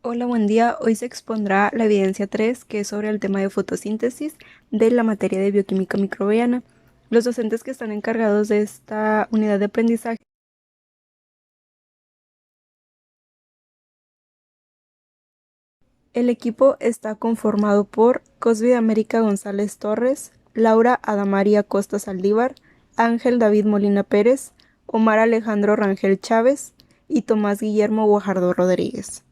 Hola, buen día. Hoy se expondrá la evidencia 3, que es sobre el tema de fotosíntesis de la materia de bioquímica microbiana. Los docentes que están encargados de esta unidad de aprendizaje, el equipo está conformado por Cosby América González Torres, Laura Adamaria Costa Saldívar, Ángel David Molina Pérez, Omar Alejandro Rangel Chávez y Tomás Guillermo Guajardo Rodríguez.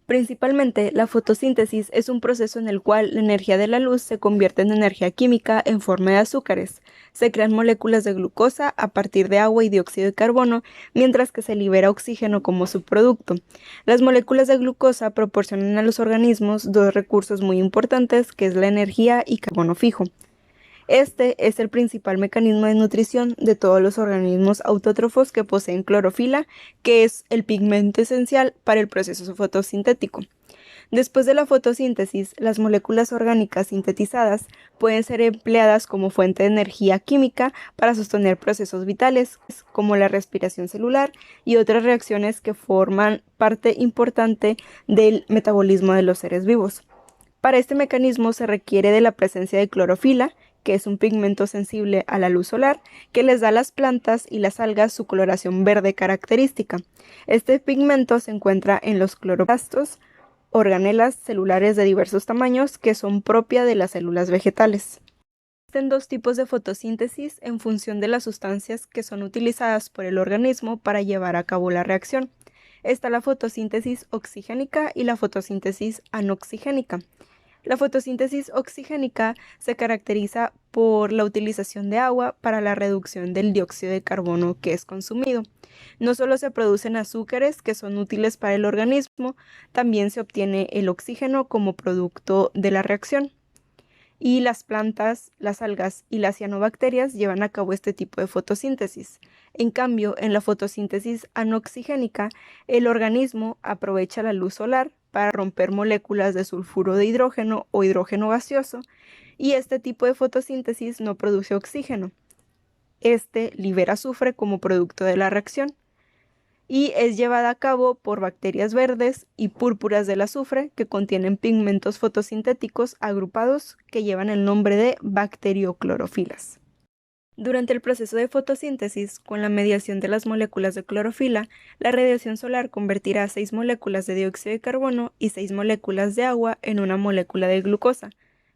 Principalmente, la fotosíntesis es un proceso en el cual la energía de la luz se convierte en energía química en forma de azúcares. Se crean moléculas de glucosa a partir de agua y dióxido de carbono, mientras que se libera oxígeno como subproducto. Las moléculas de glucosa proporcionan a los organismos dos recursos muy importantes, que es la energía y carbono fijo. Este es el principal mecanismo de nutrición de todos los organismos autótrofos que poseen clorofila, que es el pigmento esencial para el proceso fotosintético. Después de la fotosíntesis, las moléculas orgánicas sintetizadas pueden ser empleadas como fuente de energía química para sostener procesos vitales, como la respiración celular y otras reacciones que forman parte importante del metabolismo de los seres vivos. Para este mecanismo se requiere de la presencia de clorofila, que es un pigmento sensible a la luz solar, que les da a las plantas y las algas su coloración verde característica. Este pigmento se encuentra en los cloroplastos, organelas celulares de diversos tamaños que son propia de las células vegetales. Existen dos tipos de fotosíntesis en función de las sustancias que son utilizadas por el organismo para llevar a cabo la reacción. Está la fotosíntesis oxigénica y la fotosíntesis anoxigénica. La fotosíntesis oxigénica se caracteriza por la utilización de agua para la reducción del dióxido de carbono que es consumido. No solo se producen azúcares que son útiles para el organismo, también se obtiene el oxígeno como producto de la reacción. Y las plantas, las algas y las cianobacterias llevan a cabo este tipo de fotosíntesis. En cambio, en la fotosíntesis anoxigénica, el organismo aprovecha la luz solar para romper moléculas de sulfuro de hidrógeno o hidrógeno gaseoso, y este tipo de fotosíntesis no produce oxígeno. Este libera azufre como producto de la reacción y es llevada a cabo por bacterias verdes y púrpuras del azufre que contienen pigmentos fotosintéticos agrupados que llevan el nombre de bacterioclorofilas. Durante el proceso de fotosíntesis, con la mediación de las moléculas de clorofila, la radiación solar convertirá 6 moléculas de dióxido de carbono y 6 moléculas de agua en una molécula de glucosa.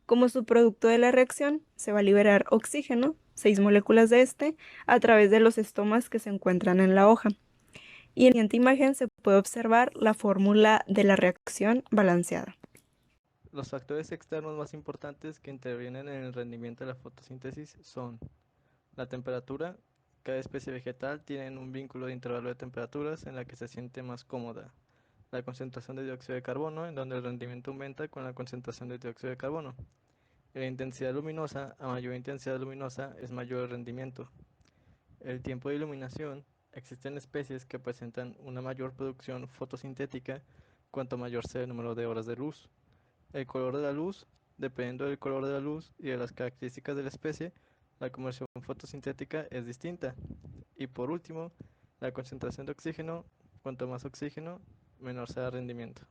Como subproducto de la reacción, se va a liberar oxígeno, 6 moléculas de este, a través de los estomas que se encuentran en la hoja. Y en la siguiente imagen se puede observar la fórmula de la reacción balanceada. Los factores externos más importantes que intervienen en el rendimiento de la fotosíntesis son la temperatura. Cada especie vegetal tiene un vínculo de intervalo de temperaturas en la que se siente más cómoda. La concentración de dióxido de carbono, en donde el rendimiento aumenta con la concentración de dióxido de carbono. La intensidad luminosa, a mayor intensidad luminosa es mayor el rendimiento. El tiempo de iluminación. Existen especies que presentan una mayor producción fotosintética cuanto mayor sea el número de horas de luz. El color de la luz. Dependiendo del color de la luz y de las características de la especie, la conversión fotosintética es distinta. Y por último, la concentración de oxígeno. Cuanto más oxígeno, menor será el rendimiento.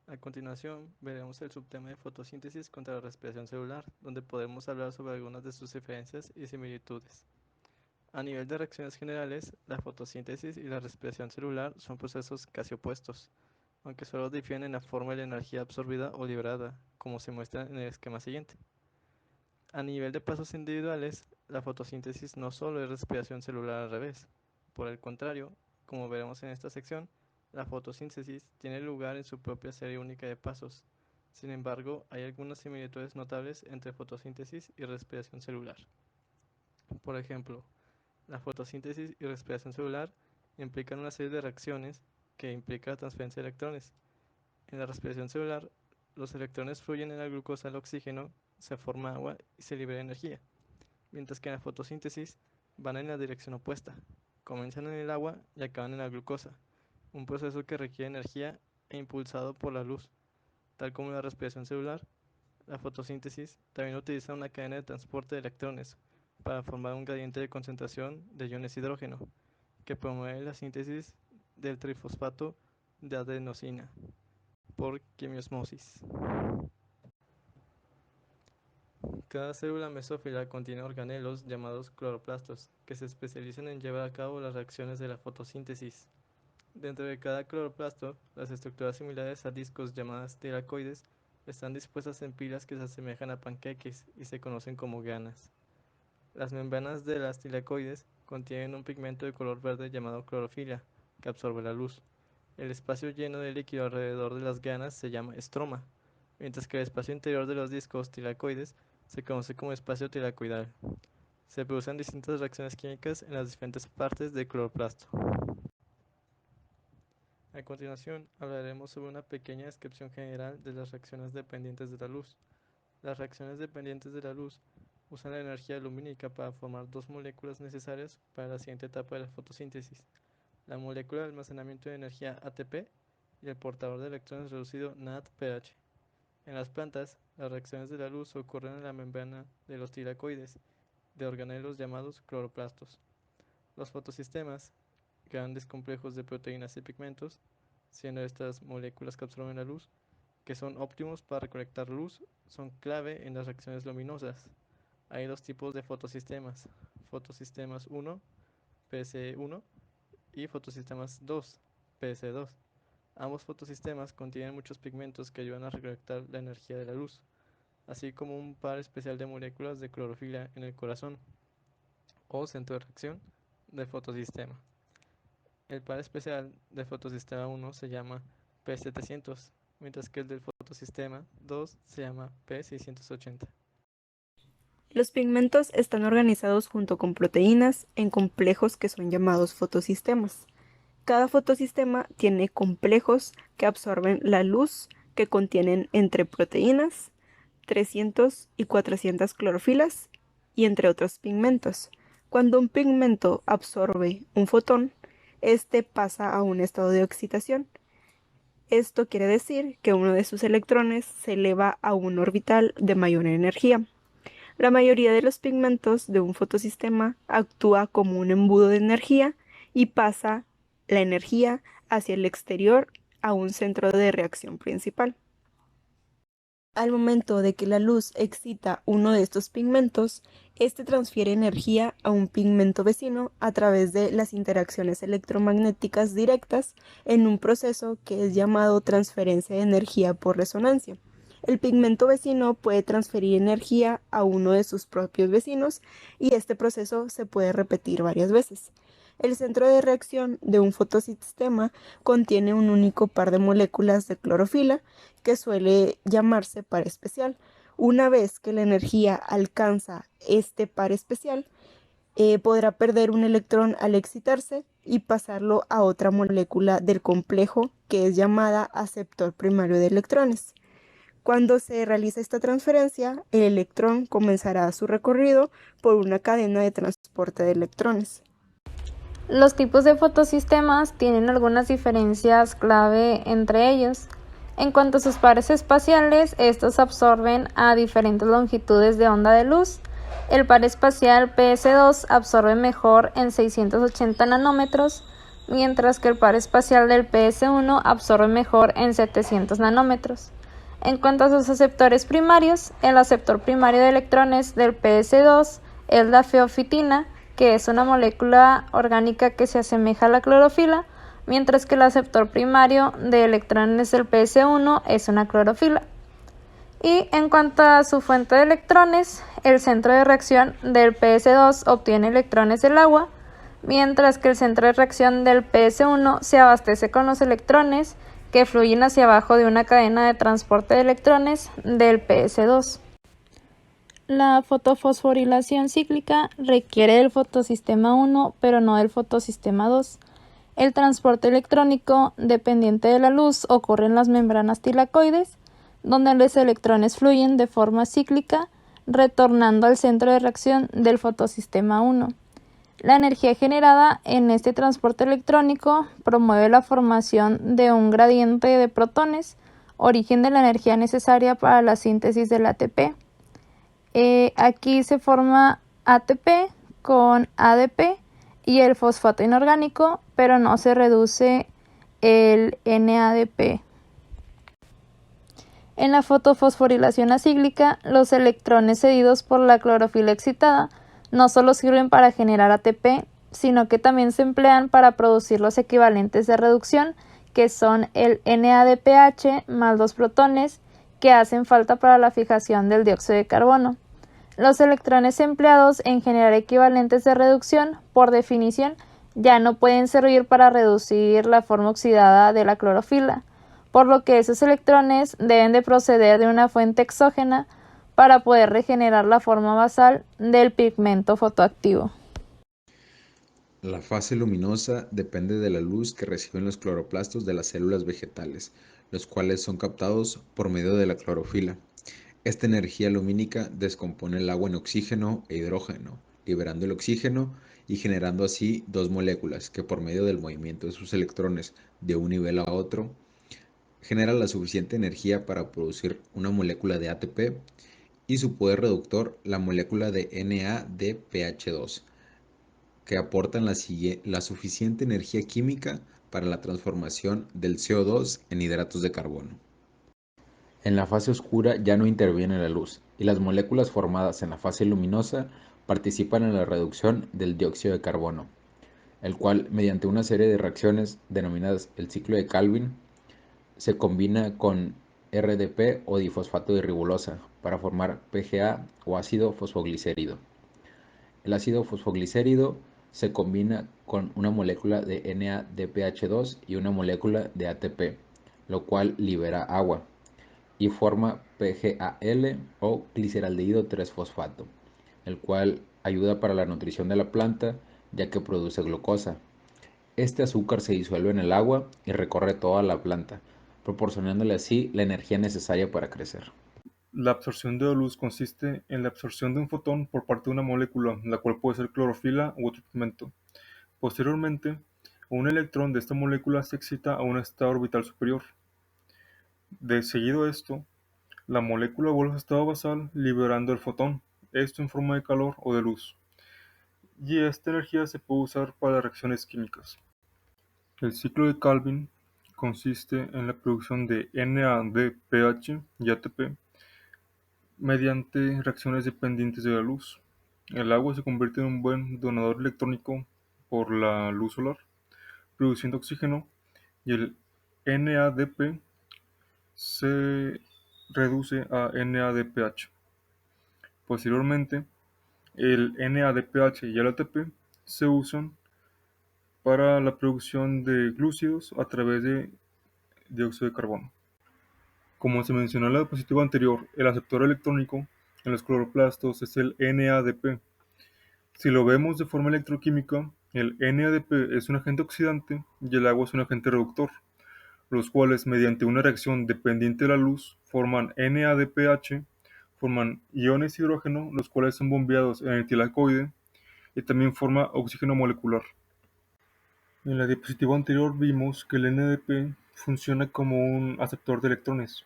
A continuación, veremos el subtema de fotosíntesis contra la respiración celular, donde podemos hablar sobre algunas de sus diferencias y similitudes. A nivel de reacciones generales, la fotosíntesis y la respiración celular son procesos casi opuestos, aunque solo difieren en la forma de la energía absorbida o liberada, como se muestra en el esquema siguiente. A nivel de pasos individuales, la fotosíntesis no solo es respiración celular al revés. Por el contrario, como veremos en esta sección, la fotosíntesis tiene lugar en su propia serie única de pasos. Sin embargo, hay algunas similitudes notables entre fotosíntesis y respiración celular. Por ejemplo, la fotosíntesis y respiración celular implican una serie de reacciones que implica la transferencia de electrones. En la respiración celular, los electrones fluyen en la glucosa al oxígeno, se forma agua y se libera energía, mientras que en la fotosíntesis van en la dirección opuesta. Comienzan en el agua y acaban en la glucosa, un proceso que requiere energía e impulsado por la luz. Tal como la respiración celular, la fotosíntesis también utiliza una cadena de transporte de electrones para formar un gradiente de concentración de iones hidrógeno, que promueve la síntesis del trifosfato de adenosina por quimiosmosis. Cada célula mesófila contiene organelos llamados cloroplastos, que se especializan en llevar a cabo las reacciones de la fotosíntesis. Dentro de cada cloroplasto, las estructuras similares a discos llamadas tilacoides están dispuestas en pilas que se asemejan a panqueques y se conocen como ganas. Las membranas de las tilacoides contienen un pigmento de color verde llamado clorofila, que absorbe la luz. El espacio lleno de líquido alrededor de las ganas se llama estroma, mientras que el espacio interior de los discos tilacoides se conoce como espacio tilacoidal. Se producen distintas reacciones químicas en las diferentes partes del cloroplasto. A continuación, hablaremos sobre una pequeña descripción general de las reacciones dependientes de la luz. Las reacciones dependientes de la luz usan la energía lumínica para formar dos moléculas necesarias para la siguiente etapa de la fotosíntesis: la molécula de almacenamiento de energía ATP y el portador de electrones reducido NADPH. En las plantas, las reacciones de la luz ocurren en la membrana de los tilacoides, de organelos llamados cloroplastos. Los fotosistemas, grandes complejos de proteínas y pigmentos, siendo estas moléculas que absorben la luz, que son óptimos para recolectar luz, son clave en las reacciones luminosas. Hay dos tipos de fotosistemas: fotosistemas 1, PSE1, y fotosistemas 2, PSE2. Ambos fotosistemas contienen muchos pigmentos que ayudan a recolectar la energía de la luz, así como un par especial de moléculas de clorofila en el corazón, o centro de reacción, del fotosistema. El par especial del fotosistema 1 se llama P700, mientras que el del fotosistema 2 se llama P680. Los pigmentos están organizados junto con proteínas en complejos que son llamados fotosistemas. Cada fotosistema tiene complejos que absorben la luz que contienen entre proteínas, 300 y 400 clorofilas y entre otros pigmentos. Cuando un pigmento absorbe un fotón, este pasa a un estado de excitación. Esto quiere decir que uno de sus electrones se eleva a un orbital de mayor energía. La mayoría de los pigmentos de un fotosistema actúa como un embudo de energía y pasa la energía hacia el exterior a un centro de reacción principal. Al momento de que la luz excita uno de estos pigmentos, este transfiere energía a un pigmento vecino a través de las interacciones electromagnéticas directas en un proceso que es llamado transferencia de energía por resonancia. El pigmento vecino puede transferir energía a uno de sus propios vecinos y este proceso se puede repetir varias veces. El centro de reacción de un fotosistema contiene un único par de moléculas de clorofila que suele llamarse par especial. Una vez que la energía alcanza este par especial, podrá perder un electrón al excitarse y pasarlo a otra molécula del complejo que es llamada aceptor primario de electrones. Cuando se realiza esta transferencia, el electrón comenzará su recorrido por una cadena de transporte de electrones. Los tipos de fotosistemas tienen algunas diferencias clave entre ellos. En cuanto a sus pares espaciales, estos absorben a diferentes longitudes de onda de luz. El par espacial PS2 absorbe mejor en 680 nanómetros, mientras que el par espacial del PS1 absorbe mejor en 700 nanómetros. En cuanto a sus aceptores primarios, el aceptor primario de electrones del PS2 es la feofitina, que es una molécula orgánica que se asemeja a la clorofila, mientras que el aceptor primario de electrones del PS1 es una clorofila. Y en cuanto a su fuente de electrones, el centro de reacción del PS2 obtiene electrones del agua, mientras que el centro de reacción del PS1 se abastece con los electrones que fluyen hacia abajo de una cadena de transporte de electrones del PS2. La fotofosforilación cíclica requiere del fotosistema 1, pero no del fotosistema 2. El transporte electrónico dependiente de la luz ocurre en las membranas tilacoides, donde los electrones fluyen de forma cíclica, retornando al centro de reacción del fotosistema 1. La energía generada en este transporte electrónico promueve la formación de un gradiente de protones, origen de la energía necesaria para la síntesis del ATP. Aquí se forma ATP con ADP y el fosfato inorgánico pero no se reduce el NADP. En la fotofosforilación acíclica, los electrones cedidos por la clorofila excitada no solo sirven para generar ATP, sino que también se emplean para producir los equivalentes de reducción, que son el NADPH más 2 protones que hacen falta para la fijación del dióxido de carbono. Los electrones empleados en generar equivalentes de reducción, por definición, ya no pueden servir para reducir la forma oxidada de la clorofila, por lo que esos electrones deben de proceder de una fuente exógena para poder regenerar la forma basal del pigmento fotoactivo. La fase luminosa depende de la luz que reciben los cloroplastos de las células vegetales, los cuales son captados por medio de la clorofila. Esta energía lumínica descompone el agua en oxígeno e hidrógeno, liberando el oxígeno y generando así dos moléculas que por medio del movimiento de sus electrones de un nivel a otro, generan la suficiente energía para producir una molécula de ATP y su poder reductor, la molécula de NADPH2, que aportan la suficiente energía química para la transformación del CO2 en hidratos de carbono. En la fase oscura ya no interviene la luz y las moléculas formadas en la fase luminosa participan en la reducción del dióxido de carbono, el cual, mediante una serie de reacciones denominadas el ciclo de Calvin, se combina con RDP o difosfato de ribosa para formar PGA o ácido fosfoglicérido. El ácido fosfoglicérido se combina con una molécula de NADPH2 y una molécula de ATP, lo cual libera agua y forma PGAL o gliceraldehído 3-fosfato, el cual ayuda para la nutrición de la planta ya que produce glucosa. Este azúcar se disuelve en el agua y recorre toda la planta, proporcionándole así la energía necesaria para crecer. La absorción de la luz consiste en la absorción de un fotón por parte de una molécula, la cual puede ser clorofila u otro pigmento. Posteriormente, un electrón de esta molécula se excita a un estado orbital superior. De seguido a esto, la molécula vuelve a su estado basal liberando el fotón, esto en forma de calor o de luz. Y esta energía se puede usar para reacciones químicas. El ciclo de Calvin consiste en la producción de NADPH y ATP mediante reacciones dependientes de la luz. El agua se convierte en un buen donador electrónico por la luz solar, produciendo oxígeno, y el NADP se reduce a NADPH. Posteriormente, el NADPH y el ATP se usan para la producción de glúcidos a través de dióxido de carbono. Como se mencionó en la diapositiva anterior, el aceptor electrónico en los cloroplastos es el NADP. Si lo vemos de forma electroquímica, el NADP es un agente oxidante y el agua es un agente reductor, los cuales mediante una reacción dependiente de la luz forman NADPH, forman iones hidrógeno, los cuales son bombeados en el tilacoide y también forma oxígeno molecular. En la diapositiva anterior vimos que el NADP funciona como un aceptor de electrones.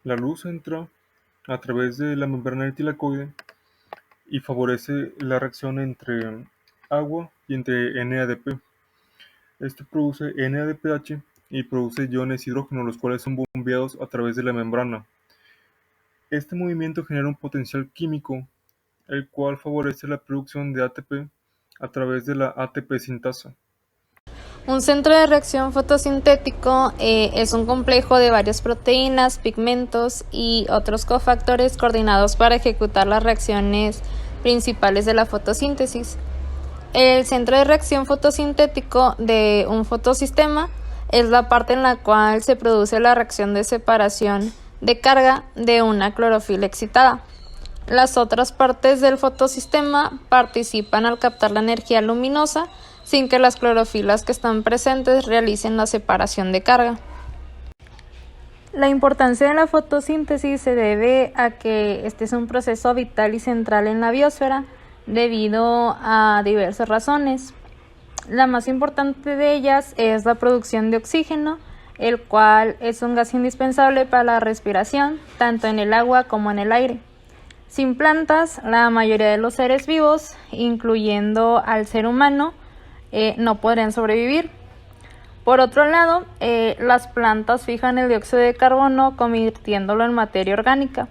La luz entra a través de la membrana del tilacoide y favorece la reacción entre agua y entre NADP. Esto produce NADPH y produce iones hidrógeno, los cuales son bombeados a través de la membrana. Este movimiento genera un potencial químico, el cual favorece la producción de ATP a través de la ATP sintasa. Un centro de reacción fotosintético es un complejo de varias proteínas, pigmentos y otros cofactores coordinados para ejecutar las reacciones principales de la fotosíntesis. El centro de reacción fotosintético de un fotosistema es la parte en la cual se produce la reacción de separación de carga de una clorofila excitada. Las otras partes del fotosistema participan al captar la energía luminosa sin que las clorofilas que están presentes realicen la separación de carga. La importancia de la fotosíntesis se debe a que este es un proceso vital y central en la biosfera debido a diversas razones. La más importante de ellas es la producción de oxígeno, el cual es un gas indispensable para la respiración, tanto en el agua como en el aire. Sin plantas, la mayoría de los seres vivos, incluyendo al ser humano, no podrían sobrevivir. Por otro lado, las plantas fijan el dióxido de carbono convirtiéndolo en materia orgánica.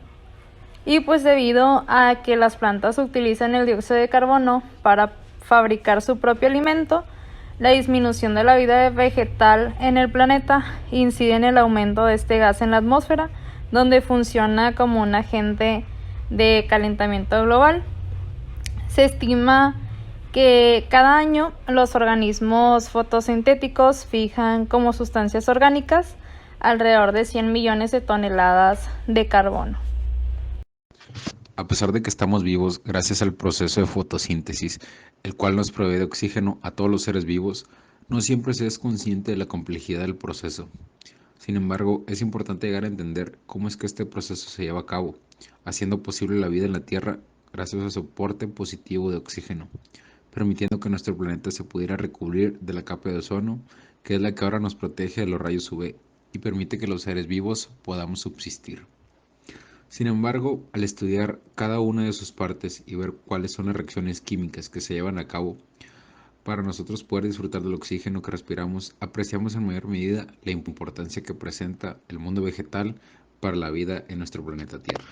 Y pues debido a que las plantas utilizan el dióxido de carbono para fabricar su propio alimento, la disminución de la vida vegetal en el planeta incide en el aumento de este gas en la atmósfera, donde funciona como un agente de calentamiento global. Se estima que cada año los organismos fotosintéticos fijan como sustancias orgánicas alrededor de 100 millones de toneladas de carbono. A pesar de que estamos vivos gracias al proceso de fotosíntesis, el cual nos provee de oxígeno a todos los seres vivos, no siempre se es consciente de la complejidad del proceso. Sin embargo, es importante llegar a entender cómo es que este proceso se lleva a cabo, haciendo posible la vida en la Tierra gracias al soporte positivo de oxígeno, permitiendo que nuestro planeta se pudiera recubrir de la capa de ozono, que es la que ahora nos protege de los rayos UV y permite que los seres vivos podamos subsistir. Sin embargo, al estudiar cada una de sus partes y ver cuáles son las reacciones químicas que se llevan a cabo, para nosotros poder disfrutar del oxígeno que respiramos, apreciamos en mayor medida la importancia que presenta el mundo vegetal para la vida en nuestro planeta Tierra.